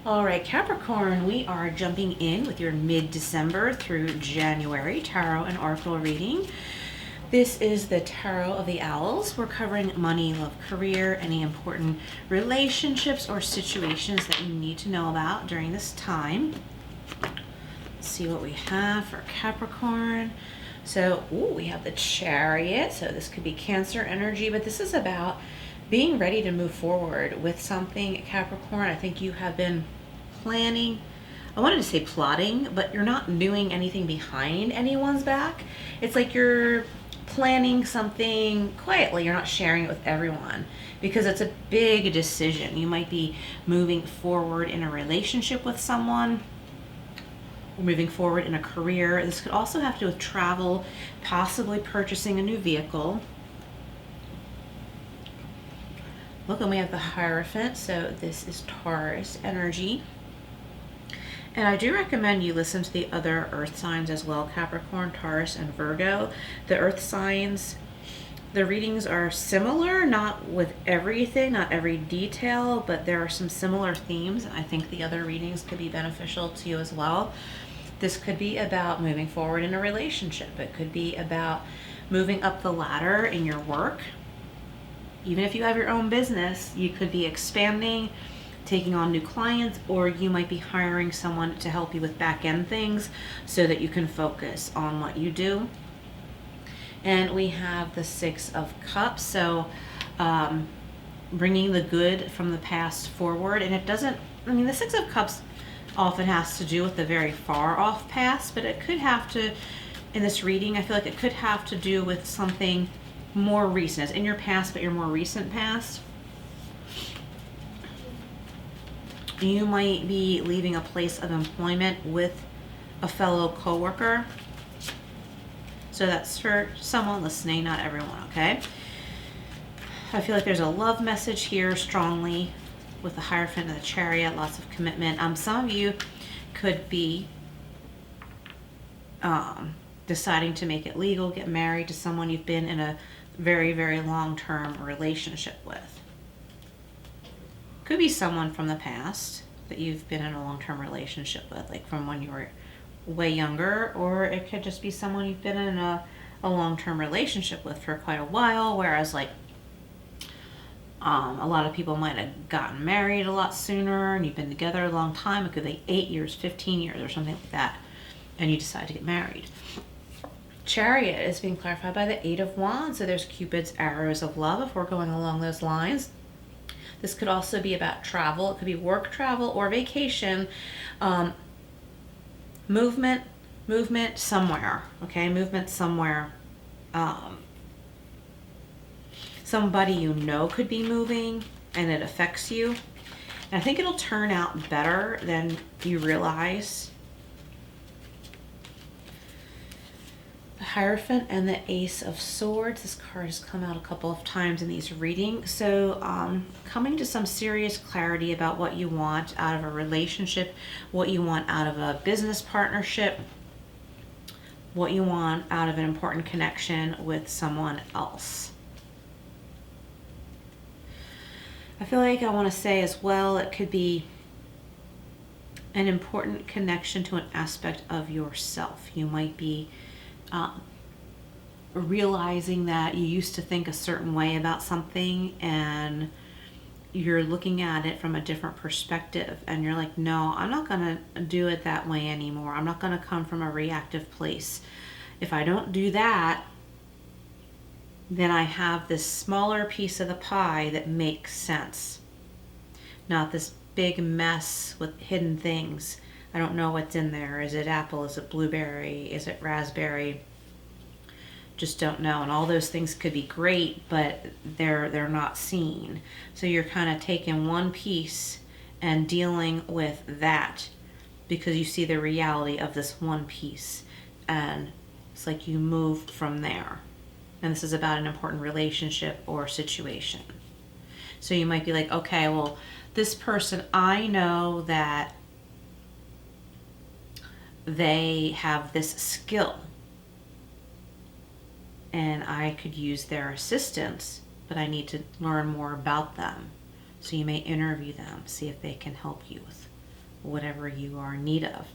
All right, Capricorn, we are jumping in with your mid-December through January tarot and oracle reading. This is the Tarot of the Owls. We're covering money, love, career, any important relationships or situations that you need to know about during this time. Let's see what we have for Capricorn. So, we have the Chariot. So this could be Cancer energy, but this is about being ready to move forward with something, Capricorn. I think you have been planning, I wanted to say plotting, but you're not doing anything behind anyone's back. It's like you're planning something quietly. You're not sharing it with everyone because it's a big decision. You might be moving forward in a relationship with someone, moving forward in a career. This could also have to do with travel, possibly purchasing a new vehicle. Look, and we have the Hierophant, so this is Taurus energy. And I do recommend you listen to the other earth signs as well, Capricorn, Taurus, and Virgo. The earth signs, the readings are similar, not with everything, not every detail, but there are some similar themes. I think the other readings could be beneficial to you as well. This could be about moving forward in a relationship. It could be about moving up the ladder in your work. Even if you have your own business, you could be expanding, taking on new clients, or you might be hiring someone to help you with back end things so that you can focus on what you do. And we have the Six of Cups, so bringing the good from the past forward. And it doesn't, the Six of Cups often has to do with the very far off past, but it could have to, in this reading, I feel like it could have to do with something more recent. It's in your past, but your more recent past. You might be leaving a place of employment with a fellow coworker. So that's for someone listening, not everyone, okay? I feel like there's a love message here strongly with the Hierophant and the Chariot, lots of commitment. Some of you could be deciding to make it legal, get married to someone you've been in a very, very long-term relationship with. Could be someone from the past that you've been in a long-term relationship with, like from when you were way younger, or it could just be someone you've been in a long-term relationship with for quite a while, whereas like a lot of people might have gotten married a lot sooner and you've been together a long time. It could be 8 years, 15 years, or something like that, and you decide to get married. Chariot is being clarified by the Eight of Wands, so there's Cupid's arrows of love if we're going along those lines. This could also be about travel. It could be work travel or vacation. Movement somewhere, okay? Movement somewhere. Somebody you know could be moving and it affects you. And I think it'll turn out better than you realize. The Hierophant and the Ace of Swords. This card has come out a couple of times in these readings. So coming to some serious clarity about what you want out of a relationship, what you want out of a business partnership, what you want out of an important connection with someone else. I feel like I want to say as well, it could be an important connection to an aspect of yourself. You might be realizing that you used to think a certain way about something and you're looking at it from a different perspective and you're like, no, I'm not going to do it that way anymore. I'm not going to come from a reactive place. If I don't do that, then I have this smaller piece of the pie that makes sense. Not this big mess with hidden things. I don't know what's in there. Is it apple? Is it blueberry? Is it raspberry? Just don't know. And all those things could be great, but they're not seen. So you're kind of taking one piece and dealing with that because you see the reality of this one piece. And it's like you moved from there. And this is about an important relationship or situation. So you might be like, okay, well, this person, I know that they have this skill and I could use their assistance, but I need to learn more about them. So you may interview them, see if they can help you with whatever you are in need of.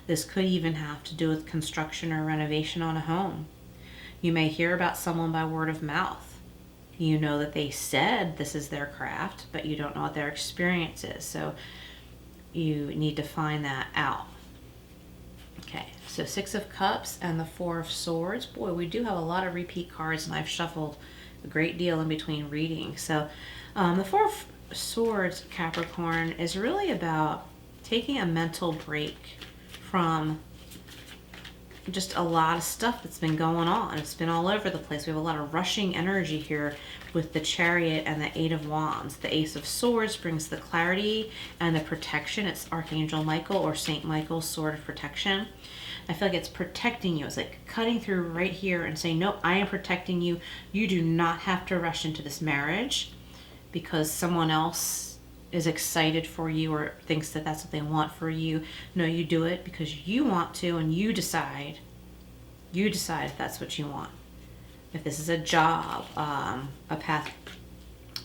This could even have to do with construction or renovation on a home. You may hear about someone by word of mouth. You know that they said this is their craft, but you don't know what their experience is. So you need to find that out. Okay, so Six of Cups and the Four of Swords. Boy, we do have a lot of repeat cards, and I've shuffled a great deal in between readings. So the Four of Swords, Capricorn, is really about taking a mental break from just a lot of stuff that's been going on. It's been all over the place. We have a lot of rushing energy here with the Chariot and the Eight of Wands. The Ace of Swords brings the clarity and the protection. It's Archangel Michael or Saint Michael's sword of protection. I feel like it's protecting you. It's like cutting through right here and saying, no, I am protecting you. You do not have to rush into this marriage because someone else is excited for you or thinks that that's what they want for you. No, you do it because you want to, and you decide if that's what you want. If this is a job, a path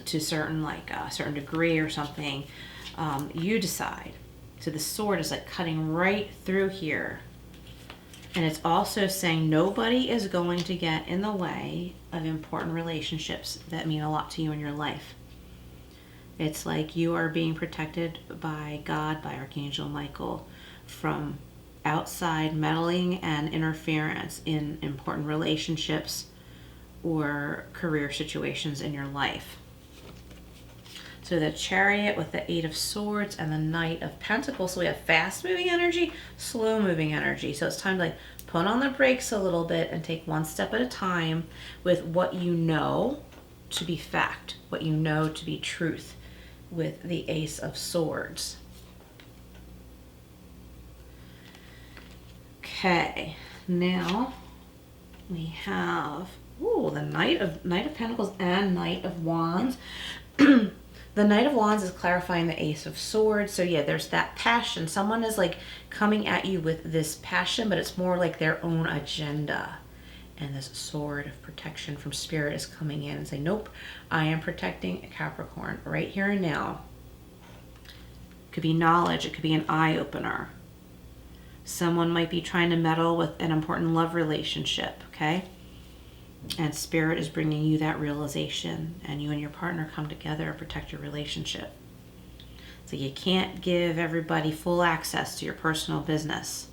to certain, like a certain degree or something, you decide. So the sword is like cutting right through here. And it's also saying nobody is going to get in the way of important relationships that mean a lot to you in your life. It's like you are being protected by God, by Archangel Michael, from outside meddling and interference in important relationships or career situations in your life. So the Chariot with the Eight of Swords and the Knight of Pentacles. So we have fast moving energy, slow moving energy. So it's time to like put on the brakes a little bit and take one step at a time with what you know to be fact, what you know to be truth, with the Ace of Swords. Okay, now we have the Knight of Pentacles and Knight of Wands. The Knight of Wands is clarifying the Ace of Swords. So yeah, there's that passion. Someone is like coming at you with this passion, but it's more like their own agenda. And this sword of protection from Spirit is coming in and saying, nope, I am protecting Capricorn right here and now. It could be knowledge. It could be an eye-opener. Someone might be trying to meddle with an important love relationship, okay? And Spirit is bringing you that realization, and you and your partner come together to protect your relationship. So you can't give everybody full access to your personal business.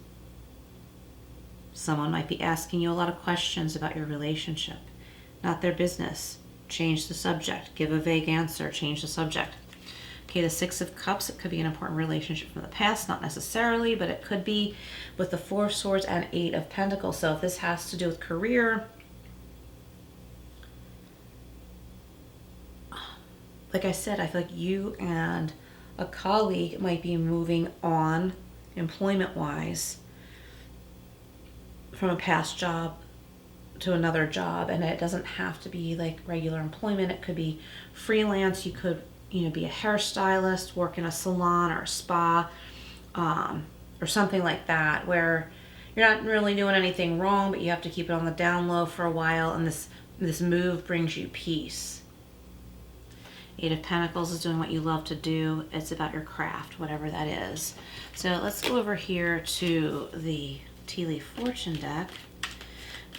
Someone might be asking you a lot of questions about your relationship. Not their business. Change the subject. Give a vague answer. Change the subject. Okay, the Six of Cups. It could be an important relationship from the past. Not necessarily, but it could be with the Four of Swords and Eight of Pentacles. So if this has to do with career, like I said, I feel like you and a colleague might be moving on employment-wise from a past job to another job, and it doesn't have to be like regular employment. It could be freelance. You could, be a hairstylist, work in a salon or a spa, or something like that, where you're not really doing anything wrong, but you have to keep it on the down low for a while, and this move brings you peace. Eight of Pentacles is doing what you love to do. It's about your craft, whatever that is. So let's go over here to the Tea Leaf Fortune deck.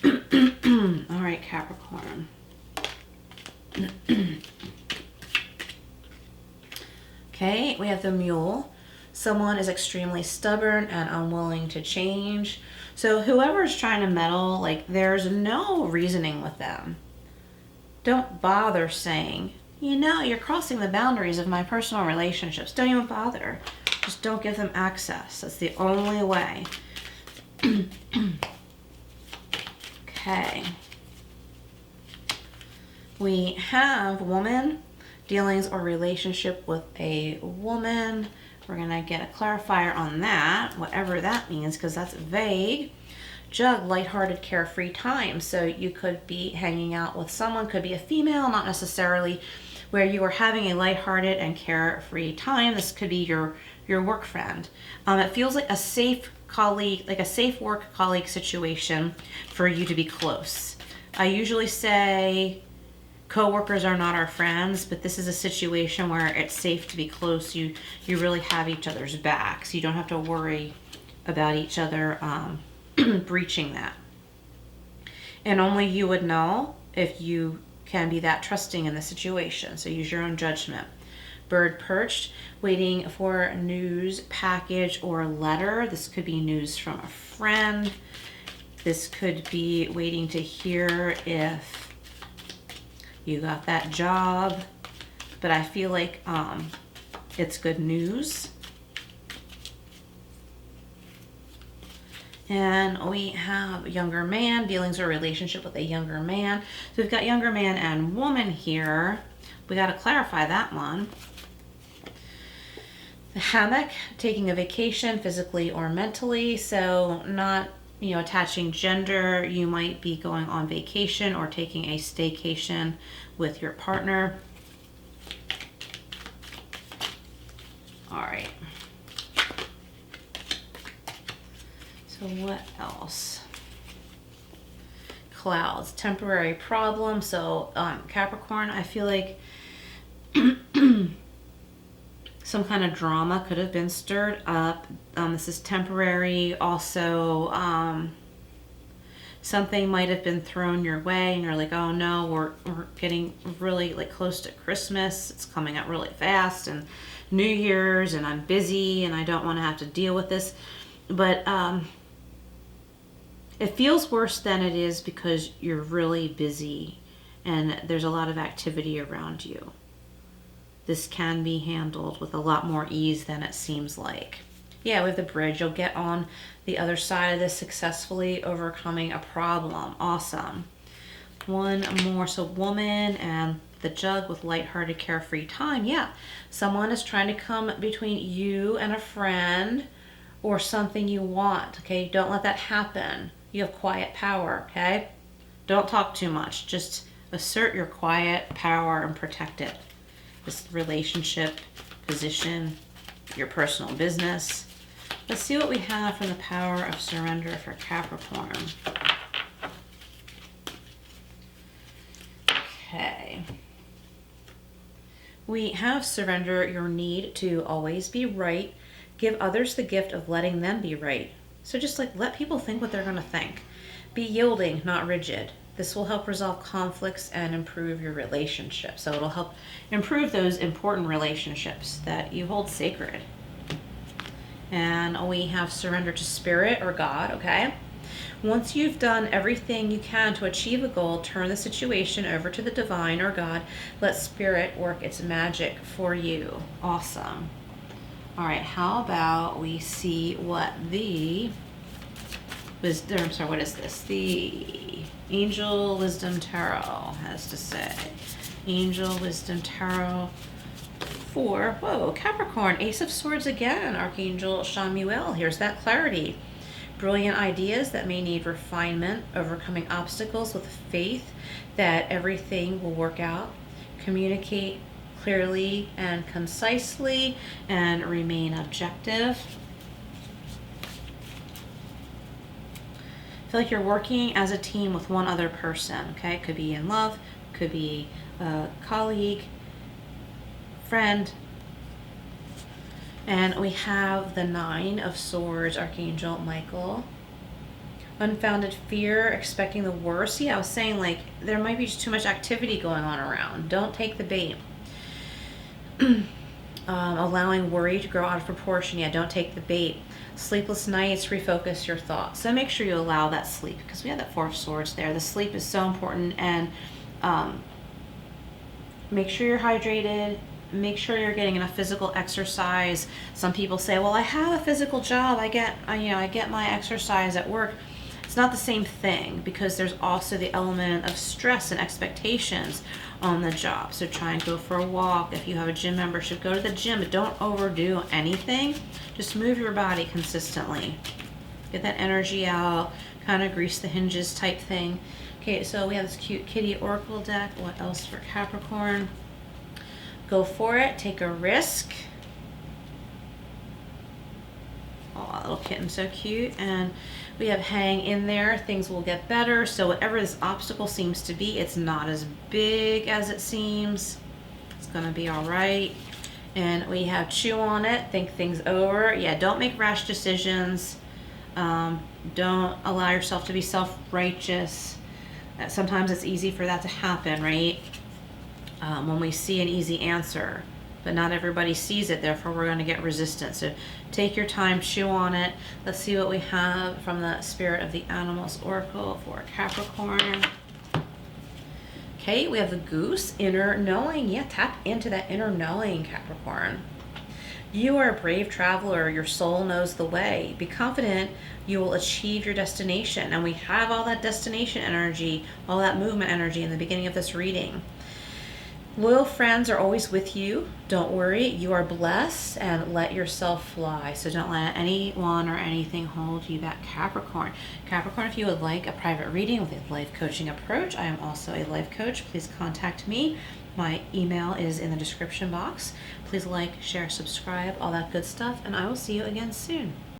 All right, Capricorn. Okay, we have the Mule. Someone is extremely stubborn and unwilling to change. So whoever's trying to meddle, like, there's no reasoning with them. Don't bother saying, you're crossing the boundaries of my personal relationships. Don't even bother. Just don't give them access. That's the only way. Okay. We have woman, dealings or relationship with a woman. We're going to get a clarifier on that, whatever that means, because that's vague. Jug, lighthearted, carefree time. So you could be hanging out with someone, could be a female, not necessarily, where you are having a lighthearted and carefree time. This could be your work friend. It feels like a safe colleague, like a safe work colleague situation for you to be close. I usually say Coworkers are not our friends, but this is a situation where it's safe to be close. You really have each other's backs. You don't have to worry about each other breaching that. And only you would know if you can be that trusting in the situation. So use your own judgment. Bird perched, waiting for news, package, or letter. This could be news from a friend. This could be waiting to hear if you got that job, but I feel like it's good news. And we have younger man, dealings or relationship with a younger man. So we've got younger man and woman here. We got to clarify that one. The hammock, taking a vacation physically or mentally. So not, attaching gender. You might be going on vacation or taking a staycation with your partner. All right. So what else? Clouds, temporary problem. So Capricorn, I feel like some kind of drama could have been stirred up. This is temporary. Also, something might have been thrown your way and you're like, oh no, we're getting really like close to Christmas. It's coming up really fast, and New Year's, and I'm busy and I don't want to have to deal with this. But it feels worse than it is because you're really busy and there's a lot of activity around you. This can be handled with a lot more ease than it seems like. Yeah, with the bridge, you'll get on the other side of this successfully, overcoming a problem. Awesome. One more. So woman and the jug with lighthearted, carefree time. Yeah, someone is trying to come between you and a friend or something you want. Okay, don't let that happen. You have quiet power. Okay, don't talk too much. Just assert your quiet power and protect it. This relationship, position, your personal business. Let's see what we have from the power of surrender for Capricorn. Okay. We have surrender your need to always be right. Give others the gift of letting them be right. So just like let people think what they're going to think. Be yielding, not rigid. This will help resolve conflicts and improve your relationship. So it'll help improve those important relationships that you hold sacred. And we have surrender to spirit or God, okay? Once you've done everything you can to achieve a goal, turn the situation over to the divine or God. Let spirit work its magic for you. Awesome. All right, how about we see what the wisdom, what is this? The Angel Wisdom Tarot has to say. Angel Wisdom Tarot for, whoa, Capricorn, Ace of Swords again, Archangel Chamuel. Here's that clarity. Brilliant ideas that may need refinement, overcoming obstacles with faith that everything will work out. Communicate clearly and concisely and remain objective. I feel like you're working as a team with one other person, okay? It could be in love, could be a colleague, friend. And we have the Nine of Swords, Archangel Michael. Unfounded fear, expecting the worst. Yeah, I was saying like there might be just too much activity going on around. Don't take the bait. Allowing worry to grow out of proportion. Yeah, don't take the bait. Sleepless nights, refocus your thoughts. So make sure you allow that sleep, because we have that Four of Swords there. The sleep is so important, and make sure you're hydrated. Make sure you're getting enough physical exercise. Some people say, well, I have a physical job. I get my exercise at work. It's not the same thing, because there's also the element of stress and expectations on the job. So try and go for a walk. If you have a gym membership, go to the gym, but don't overdo anything. Just move your body consistently. Get that energy out, kind of grease the hinges type thing. Okay, so we have this cute kitty oracle deck. What else for Capricorn? Go for it. Take a risk. Oh, that little kitten's so cute. And we have hang in there. Things will get better. So whatever this obstacle seems to be, it's not as big as it seems. It's going to be all right. And we have chew on it. Think things over. Yeah, don't make rash decisions. Don't allow yourself to be self-righteous. Sometimes it's easy for that to happen, right? When we see an easy answer. But not everybody sees it, therefore we're going to get resistance. So take your time, chew on it. Let's see what we have from the Spirit of the Animals Oracle for Capricorn. Okay, we have the Goose, inner knowing. Yeah, tap into that inner knowing, Capricorn. You are a brave traveler. Your soul knows the way. Be confident you will achieve your destination. And we have all that destination energy, all that movement energy in the beginning of this reading. Loyal friends are always with you. Don't worry, you are blessed, and let yourself fly. So don't let anyone or anything hold you back, Capricorn. Capricorn, if you would like a private reading with a life coaching approach, I am also a life coach. Please contact me. My email is in the description box. Please like, share, subscribe, all that good stuff, and I will see you again soon.